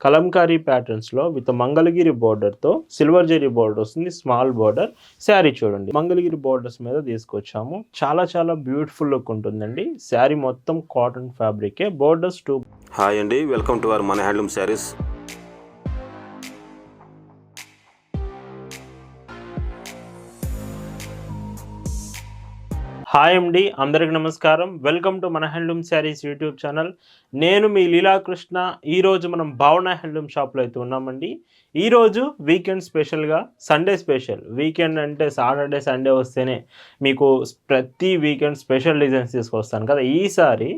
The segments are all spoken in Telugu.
కలంకారీ ప్యాటర్న్స్లో విత్ మంగళగిరి బోర్డర్తో సిల్వర్ జరీ బోర్డర్ వస్తుంది. స్మాల్ బోర్డర్ శారీ చూడండి, మంగళగిరి బోర్డర్స్ మీద తీసుకొచ్చాము. చాలా చాలా బ్యూటిఫుల్ లుక్ ఉంటుందండి. శారీ మొత్తం కాటన్ ఫ్యాబ్రికే, బోర్డర్స్ టూ. హాయ్ అండి, వెల్కమ్ టు అవర్ మన హ్యాండ్లూమ్ శారీస్. హాయ్ అండి, అందరికి నమస్కారం. వెల్కమ్ టు మన హ్యాండ్లూమ్ శారీస్ యూట్యూబ్ ఛానల్. నేను మీ లీలాకృష్ణ. ఈరోజు మనం భావన హ్యాండ్లూమ్ షాప్లో అయితే ఉన్నామండి. ఈరోజు వీకెండ్ స్పెషల్గా, సండే స్పెషల్. వీకెండ్ అంటే సాటర్డే సండే వస్తేనే మీకు ప్రతి వీకెండ్ స్పెషల్ డిజైన్స్ తీసుకొస్తాను కదా. ఈసారి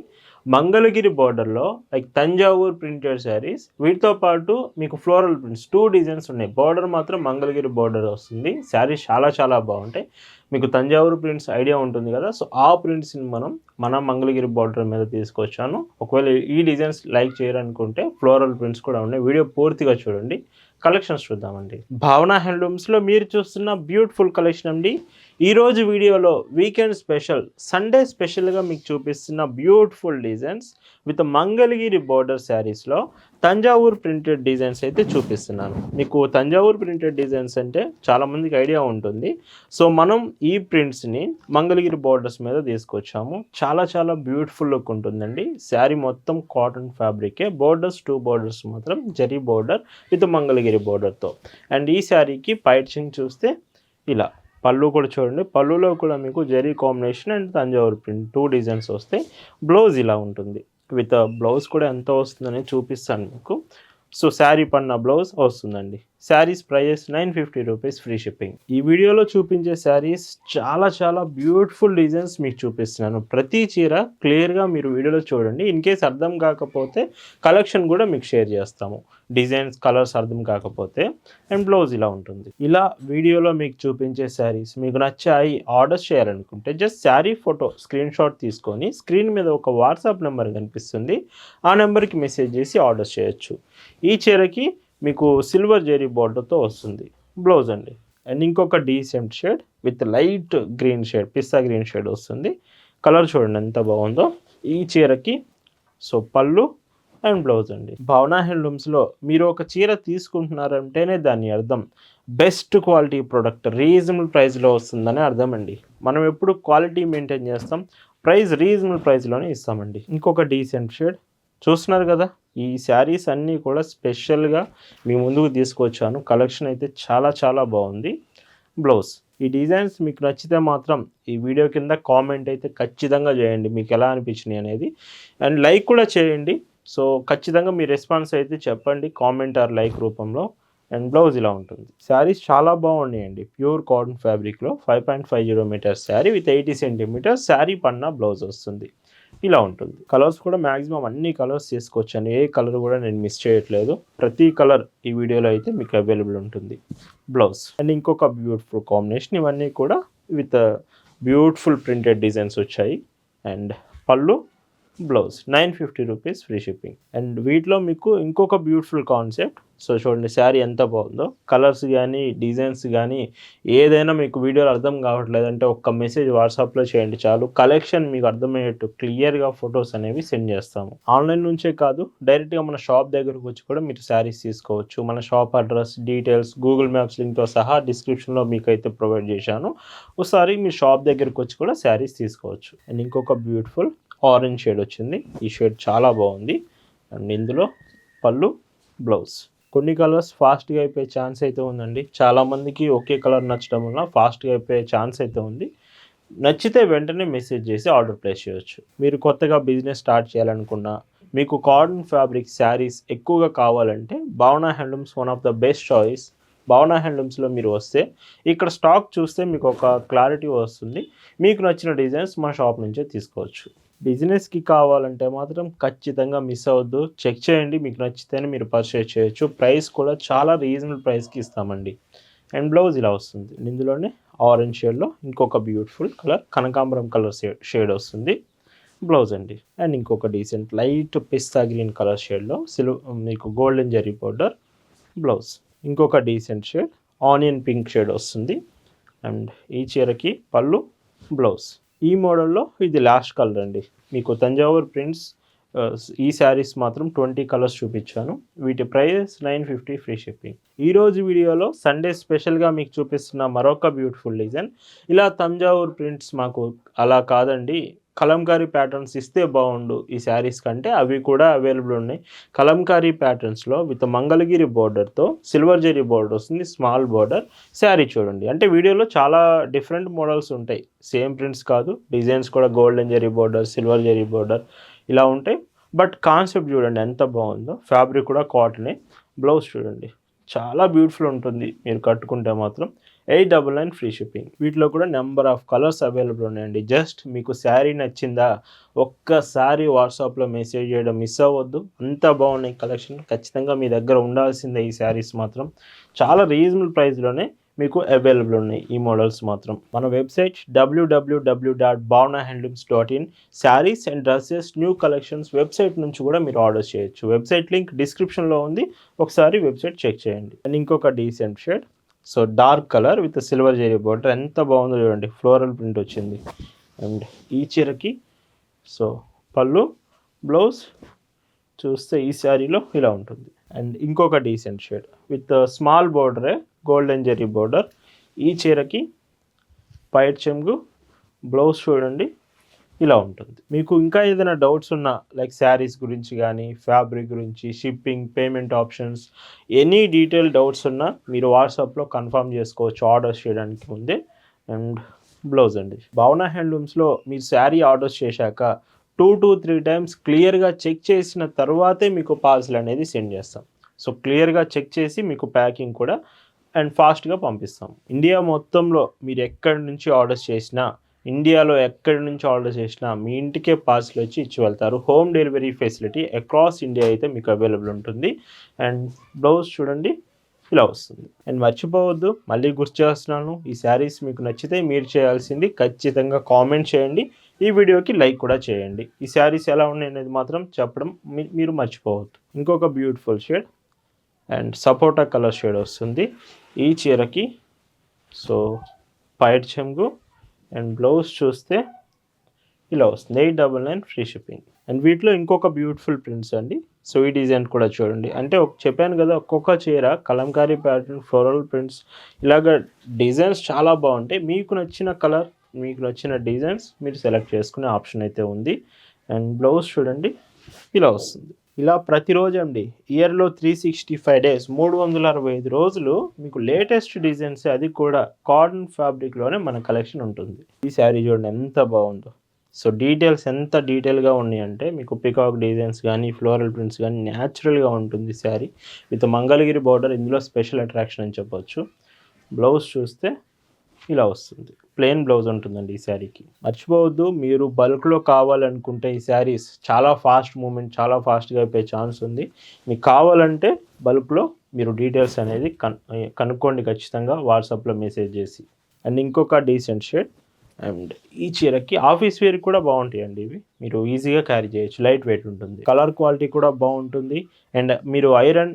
మంగళగిరి బోర్డర్లో లైక్ తంజావూర్ ప్రింటెడ్ శారీస్, వీటితో పాటు మీకు ఫ్లోరల్ ప్రింట్స్ 2 డిజైన్స్ ఉన్నాయి. బోర్డర్ మాత్రం మంగళగిరి బోర్డర్ వస్తుంది. శారీస్ చాలా చాలా బాగుంటాయి. మీకు తంజావూరు ప్రింట్స్ ఐడియా ఉంటుంది కదా, సో ఆ ప్రింట్స్ని మన మంగళగిరి బోర్డర్ మీద తీసుకొచ్చాను. ఒకవేళ ఈ డిజైన్స్ లైక్ చేయాలనుకుంటే ఫ్లోరల్ ప్రింట్స్ కూడా ఉన్నాయి. వీడియో పూర్తిగా చూడండి. కలెక్షన్స్ చూద్దామండి. భావన హ్యాండ్లూమ్స్లో మీరు చూస్తున్న బ్యూటిఫుల్ కలెక్షన్ అండి. ఈరోజు వీడియోలో వీకెండ్ స్పెషల్, సండే స్పెషల్గా మీకు చూపిస్తున్న beautiful designs with Mangalagiri border శారీస్లో తంజావూర్ ప్రింటెడ్ డిజైన్స్ అయితే చూపిస్తున్నాను. మీకు తంజావూర్ ప్రింటెడ్ డిజైన్స్ అంటే చాలామందికి ఐడియా ఉంటుంది. సో మనం ఈ ప్రింట్స్ని మంగళగిరి బోర్డర్స్ మీద తీసుకొచ్చాము. చాలా చాలా బ్యూటిఫుల్ లుక్ ఉంటుందండి. శారీ మొత్తం కాటన్ ఫ్యాబ్రికే, బోర్డర్స్ 2 బోర్డర్స్ మాత్రం జరీ బోర్డర్ విత్ మంగళగిరి బోర్డర్తో. అండ్ ఈ శారీకి పైచింగ్ చూస్తే ఇలా, పళ్ళు కూడా చూడండి, పళ్ళులో కూడా మీకు zari combination and Thanjavur print 2 designs వస్తాయి. బ్లౌజ్ ఇలా ఉంటుంది. విత్ బ్లౌజ్ కూడా ఎంత వస్తుందని చూపిస్తాను మీకు. సో శారీ పన్న బ్లౌజ్ వస్తుందండి. Saris prices 950 rupees, free shipping. ఈ వీడియోలో చూపించే శారీస్ చాలా చాలా బ్యూటిఫుల్ డిజైన్స్ మీకు చూపిస్తున్నాను. ప్రతి చీర క్లియర్గా మీరు వీడియోలో చూడండి. ఇన్ కేస్ అర్థం కాకపోతే కలెక్షన్ కూడా మీకు షేర్ చేస్తాము. డిజైన్స్, కలర్స్ అర్థం కాకపోతే. అండ్ బ్లౌజ్ ఇలా ఉంటుంది. ఇలా వీడియోలో మీకు చూపించే శారీస్ మీకు నచ్చాయి, ఆర్డర్స్ చేయాలనుకుంటే just sari photo screen shot తీసుకొని స్క్రీన్ మీద ఒక వాట్సాప్ నెంబర్ కనిపిస్తుంది, ఆ నెంబర్కి మెసేజ్ చేసి ఆర్డర్స్ చేయొచ్చు. ఈ చీరకి మీకు సిల్వర్ జెరీ బోర్డర్తో వస్తుంది. బ్లౌజ్ అండి. అండ్ ఇంకొక decent shade with light green shade, pista green shade వస్తుంది. కలర్ చూడండి ఎంత బాగుందో ఈ చీరకి. సో పళ్ళు అండ్ బ్లౌజ్ అండి. భావన హ్యాండ్లూమ్స్లో మీరు ఒక చీర తీసుకుంటున్నారంటేనే దాని అర్థం బెస్ట్ క్వాలిటీ ప్రోడక్ట్ రీజనబుల్ ప్రైస్లో వస్తుందని అర్థం అండి. మనం ఎప్పుడు క్వాలిటీ మెయింటైన్ చేస్తాం, ప్రైస్ రీజనబుల్ ప్రైస్లోనే ఇస్తామండి. ఇంకొక డీసెంట్ షేడ్ చూస్తున్నారు కదా. ఈ శారీస్ అన్నీ కూడా స్పెషల్గా మీ ముందుకు తీసుకొచ్చాను. కలెక్షన్ అయితే చాలా చాలా బాగుంది. బ్లౌజ్. ఈ డిజైన్స్ మీకు నచ్చితే మాత్రం ఈ వీడియో కింద కామెంట్ అయితే ఖచ్చితంగా చేయండి, మీకు ఎలా అనిపించినాయి అనేది. అండ్ లైక్ కూడా చేయండి. సో ఖచ్చితంగా మీ రెస్పాన్స్ అయితే చెప్పండి కామెంట్ ఆర్ లైక్ రూపంలో. అండ్ బ్లౌజ్ ఇలా ఉంటుంది. శారీస్ చాలా బాగున్నాయండి. ప్యూర్ కాటన్ ఫ్యాబ్రిక్లో 5.50 metres sari with 80 centimetres sari పన్నా బ్లౌజ్ వస్తుంది. ఇలా ఉంటుంది. కలర్స్ కూడా మ్యాక్సిమం అన్ని కలర్స్ తీసుకొచ్చాను. ఏ కలర్ కూడా నేను మిస్ చేయట్లేదు. ప్రతి కలర్ ఈ వీడియోలో అయితే మీకు అవైలబుల్ ఉంటుంది. బ్లౌజ్ అండ్ ఇంకొక బ్యూటిఫుల్ కాంబినేషన్. ఇవన్నీ కూడా విత్ బ్యూటిఫుల్ ప్రింటెడ్ డిజైన్స్ వచ్చాయి. అండ్ పళ్ళు, blouse 950 rupees, free shipping. And వీటిలో మీకు ఇంకొక బ్యూటిఫుల్ కాన్సెప్ట్. సో చూడండి శారీ ఎంత బాగుందో. కలర్స్ కానీ డిజైన్స్ కానీ ఏదైనా మీకు వీడియోలో అర్థం కావట్లేదంటే ఒక్క మెసేజ్ వాట్సాప్లో చేయండి చాలు. కలెక్షన్ మీకు అర్థమయ్యేట్టు క్లియర్గా ఫొటోస్ అనేవి సెండ్ చేస్తాము. ఆన్లైన్ నుంచే కాదు, డైరెక్ట్గా మన షాప్ దగ్గరకు వచ్చి కూడా మీరు శారీస్ తీసుకోవచ్చు. మన shop address, details, Google Maps లింక్తో సహా డిస్క్రిప్షన్లో మీకు అయితే ప్రొవైడ్ చేశాను. ఒకసారి మీ షాప్ దగ్గరకు వచ్చి కూడా శారీస్ తీసుకోవచ్చు. అండ్ ఇంకొక బ్యూటిఫుల్ ఆరెంజ్ షేడ్ వచ్చింది. ఈ షేడ్ చాలా బాగుంది. అండ్ ఇందులో పళ్ళు, బ్లౌజ్. కొన్ని కలర్స్ ఫాస్ట్గా అయిపోయే ఛాన్స్ అయితే ఉందండి. చాలామందికి ఒకే కలర్ నచ్చడం వల్ల ఫాస్ట్గా అయిపోయే ఛాన్స్ అయితే ఉంది. నచ్చితే వెంటనే మెసేజ్ చేసి ఆర్డర్ ప్లేస్ చేయొచ్చు. మీరు కొత్తగా బిజినెస్ స్టార్ట్ చేయాలనుకున్నా, మీకు కాటన్ ఫ్యాబ్రిక్ శారీస్ ఎక్కువగా కావాలంటే భావన handlooms one of the best choice. భావన హ్యాండ్లూమ్స్లో మీరు వస్తే ఇక్కడ స్టాక్ చూస్తే మీకు ఒక క్లారిటీ వస్తుంది. మీకు నచ్చిన డిజైన్స్ మా షాప్ నుంచే తీసుకోవచ్చు. బిజినెస్కి కావాలంటే మాత్రం ఖచ్చితంగా మిస్ అవ్వద్దు. చెక్ చేయండి, మీకు నచ్చితేనే మీరు పర్చేస్ చేయొచ్చు. ప్రైస్ కూడా చాలా రీజనబుల్ ప్రైస్కి ఇస్తామండి. అండ్ బ్లౌజ్ ఇలా వస్తుంది. ఇందులోనే ఆరెంజ్ షేడ్లో ఇంకొక బ్యూటిఫుల్ కలర్ కనకాంబరం కలర్ షేడ్ వస్తుంది. బ్లౌజ్ అండి. అండ్ ఇంకొక డీసెంట్ లైట్ పిస్తా గ్రీన్ కలర్ షేడ్లో మీకు గోల్డెన్ జరీ బోర్డర్. బ్లౌజ్. ఇంకొక decent shade onion pink shade వస్తుంది. అండ్ ఈ చీరకి పళ్ళు, బ్లౌజ్. ఈ మోడల్లో ఇది లాస్ట్ కలర్ అండి. మీకు తంజావూర్ ప్రింట్స్ ఈ శారీస్ మాత్రం 20 కలర్స్ చూపించాను. వీటి ప్రైస్ 950 ఫ్రీ షిప్పింగ్. ఈరోజు వీడియోలో సండే స్పెషల్గా మీకు చూపిస్తున్న మరొక బ్యూటిఫుల్ డిజైన్. ఇలా తంజావూర్ ప్రింట్స్ మాకు అలా కాదండి, కలంకారీ ప్యాటర్న్స్ ఇస్తే బాగుండు ఈ శారీస్ కంటే, అవి కూడా అవైలబుల్ ఉన్నాయి. కలంకారీ ప్యాటర్న్స్లో విత్ మంగళగిరి బోర్డర్తో సిల్వర్ జరీ బోర్డర్ వస్తుంది, స్మాల్ బోర్డర్. శారీ చూడండి, అంటే వీడియోలో చాలా డిఫరెంట్ మోడల్స్ ఉంటాయి, సేమ్ ప్రింట్స్ కాదు. డిజైన్స్ కూడా golden zari border, silver zari border ఇలా ఉంటాయి. బట్ కాన్సెప్ట్ చూడండి ఎంత బాగుందో. ఫ్యాబ్రిక్ కూడా కాటనే. బ్లౌజ్ చూడండి చాలా బ్యూటిఫుల్ ఉంటుంది, మీరు కట్టుకుంటే మాత్రం. 899 ఫ్రీ షిప్పింగ్. వీటిలో కూడా నెంబర్ ఆఫ్ కలర్స్ అవైలబుల్ ఉన్నాయండి. జస్ట్ మీకు శారీ నచ్చిందా ఒక్కసారి వాట్సాప్లో మెసేజ్ చేయడం మిస్ అవ్వద్దు. అంత బాగున్నాయి కలెక్షన్, ఖచ్చితంగా మీ దగ్గర ఉండాల్సిందే. ఈ శారీస్ మాత్రం చాలా రీజనబుల్ ప్రైస్లోనే మీకు అవైలబుల్ ఉన్నాయి ఈ మోడల్స్ మాత్రం. మన website www.bhavnahandlooms.in. Saris and dresses new collections website నుంచి కూడా మీరు ఆర్డర్ చేయొచ్చు. వెబ్సైట్ లింక్ డిస్క్రిప్షన్లో ఉంది, ఒకసారి వెబ్సైట్ చెక్ చేయండి. అండ్ ఇంకొక decent shade, so dark colour with silver zari border, ఎంత బాగుందో చూడండి, ఫ్లోరల్ ప్రింట్ వచ్చింది. అండ్ ఈ చీరకి సో పళ్ళు, బ్లౌజ్ చూస్తే ఈ శారీలో ఇలా ఉంటుంది. అండ్ ఇంకొక డీసెంట్ షేడ్ విత్ స్మాల్ బోర్డరే, గోల్డెన్ జరీ బోర్డర్. ఈ చీరకి పైట్ చెంగు, బ్లౌజ్ చూడండి ఇలా ఉంటుంది. మీకు ఇంకా ఏదైనా డౌట్స్ ఉన్నా, లైక్ శారీస్ గురించి కానీ, ఫ్యాబ్రిక్ గురించి, shipping, payment options, any detail doubts ఉన్నా మీరు వాట్సాప్లో కన్ఫర్మ్ చేసుకోవచ్చు ఆర్డర్స్ చేయడానికి ముందే. అండ్ బ్లౌజ్ అండి, భావన హ్యాండ్లూమ్స్లో మీరు శారీ ఆర్డర్స్ చేశాక 2 to 3 టైమ్స్ క్లియర్గా చెక్ చేసిన తర్వాతే మీకు పార్సల్ అనేది సెండ్ చేస్తాం. సో క్లియర్గా చెక్ చేసి మీకు ప్యాకింగ్ కూడా అండ్ ఫాస్ట్గా పంపిస్తాం. ఇండియా మొత్తంలో మీరు ఎక్కడి నుంచి ఆర్డర్స్ చేసినా, ఇండియాలో ఎక్కడి నుంచి ఆర్డర్ చేసినా మీ ఇంటికే పార్సల్ వచ్చి ఇచ్చి వెళ్తారు. Home delivery facility across India అయితే మీకు అవైలబుల్ ఉంటుంది. అండ్ బ్లౌజ్ చూడండి ఇలా వస్తుంది. అండ్ మర్చిపోవద్దు, మళ్ళీ గుర్తు చేస్తున్నాను, ఈ శారీస్ మీకు నచ్చితే మీరు చేయాల్సింది ఖచ్చితంగా కామెంట్ చేయండి, ఈ వీడియోకి లైక్ కూడా చేయండి. ఈ శారీస్ ఎలా ఉన్నాయి అనేది మాత్రం చెప్పడం మీరు మర్చిపోవద్దు. ఇంకొక beautiful shade and sapota colour shade వస్తుంది ఈ చీరకి. సో పైట్ చెంగు అండ్ బ్లౌజ్ చూస్తే ఇలా వస్తుంది. 899 ఫ్రీ షిప్పింగ్. అండ్ వీటిలో ఇంకొక బ్యూటిఫుల్ ప్రింట్స్ అండి. సో ఈ డిజైన్ కూడా చూడండి, అంటే చెప్పాను కదా, ఒక్కొక్క చీర కలంకారీ ప్యాటర్న్, ఫ్లోరల్ ప్రింట్స్, ఇలాగ డిజైన్స్ చాలా బాగుంటాయి. మీకు నచ్చిన కలర్, మీకు నచ్చిన డిజైన్స్ మీరు సెలెక్ట్ చేసుకునే ఆప్షన్ అయితే ఉంది. అండ్ బ్లౌజ్ చూడండి ఇలా వస్తుంది. ఇలా ప్రతిరోజు అండి, ఇయర్లో 365 డేస్, 365 రోజులు మీకు లేటెస్ట్ డిజైన్స్, అది కూడా కాటన్ ఫ్యాబ్రిక్లోనే మన కలెక్షన్ ఉంటుంది. ఈ శారీ చూడండి ఎంత బాగుందో. సో డీటెయిల్స్ ఎంత డీటెయిల్గా ఉన్నాయంటే, మీకు పికాక్ డిజైన్స్ కానీ, ఫ్లోరల్ ప్రింట్స్ కానీ, న్యాచురల్గా ఉంటుంది శారీ విత్ మంగళగిరి బార్డర్. ఇందులో స్పెషల్ అట్రాక్షన్ అని చెప్పొచ్చు. బ్లౌజ్ చూస్తే ఇలా వస్తుంది, ప్లెయిన్ బ్లౌజ్ ఉంటుందండి ఈ శారీకి. మర్చిపోవద్దు, మీరు బల్క్లో కావాలనుకుంటే ఈ శారీస్ చాలా ఫాస్ట్ మూమెంట్, చాలా ఫాస్ట్గా అయిపోయే ఛాన్స్ ఉంది. మీకు కావాలంటే బల్క్లో మీరు డీటెయిల్స్ అనేది కనుక్కోండి ఖచ్చితంగా వాట్సాప్లో మెసేజ్ చేసి. అండ్ ఇంకొక డీసెంట్ షేడ్. అండ్ ఈ చీరకి ఆఫీస్ వేర్ కూడా బాగుంటాయండి ఇవి, మీరు ఈజీగా క్యారీ చేయొచ్చు, లైట్ వెయిట్ ఉంటుంది, కలర్ క్వాలిటీ కూడా బాగుంటుంది. అండ్ మీరు ఐరన్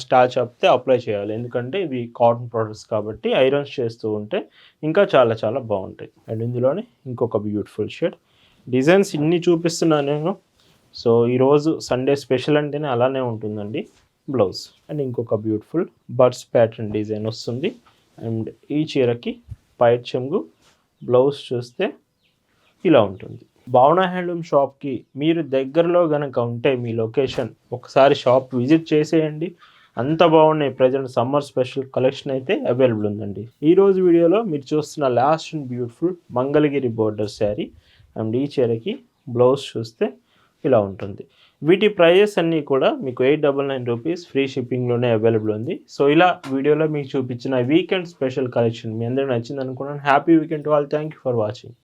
స్టార్చ్ అప్తే అప్లై చేయాలి, ఎందుకంటే ఇవి కాటన్ ప్రొడక్ట్స్ కాబట్టి ఐరన్స్ చేస్తూ ఉంటే ఇంకా చాలా చాలా బాగుంటాయి. అండ్ ఇందులోనే ఇంకొక బ్యూటిఫుల్ షేడ్. డిజైన్స్ ఇన్ని చూపిస్తున్నాను నేను, సో ఈరోజు సండే స్పెషల్ అంటేనే అలానే ఉంటుందండి. బ్లౌజ్ అండ్ ఇంకొక బ్యూటిఫుల్ బర్డ్స్ ప్యాటర్న్ డిజైన్ వస్తుంది. అండ్ ఈ చీరకి పైట్ చెంగు, బ్లౌజ్ చూస్తే ఇలా ఉంటుంది. భావన హ్యాండ్లూమ్ షాప్కి మీరు దగ్గరలో కనుక ఉంటే మీ లొకేషన్, ఒకసారి షాప్ విజిట్ చేసేయండి. అంత బాగున్నాయి. ప్రజెంట్ సమ్మర్ స్పెషల్ కలెక్షన్ అయితే అవైలబుల్ ఉందండి. ఈరోజు వీడియోలో మీరు చూస్తున్న last and beautiful Mangalagiri border sari. And ఈ చీరకి బ్లౌజ్ చూస్తే ఇలా ఉంటుంది. వీటి ప్రైజెస్ అన్నీ కూడా మీకు 899 రూపీస్ ఫ్రీ షిప్పింగ్లోనే అవైలబుల్ ఉంది. సో ఇలా వీడియోలో మీకు చూపించిన వీకెండ్ స్పెషల్ కలెక్షన్ మీ అందరికీ నచ్చింది అనుకున్నాను. Happy weekend to all. Thank you for watching.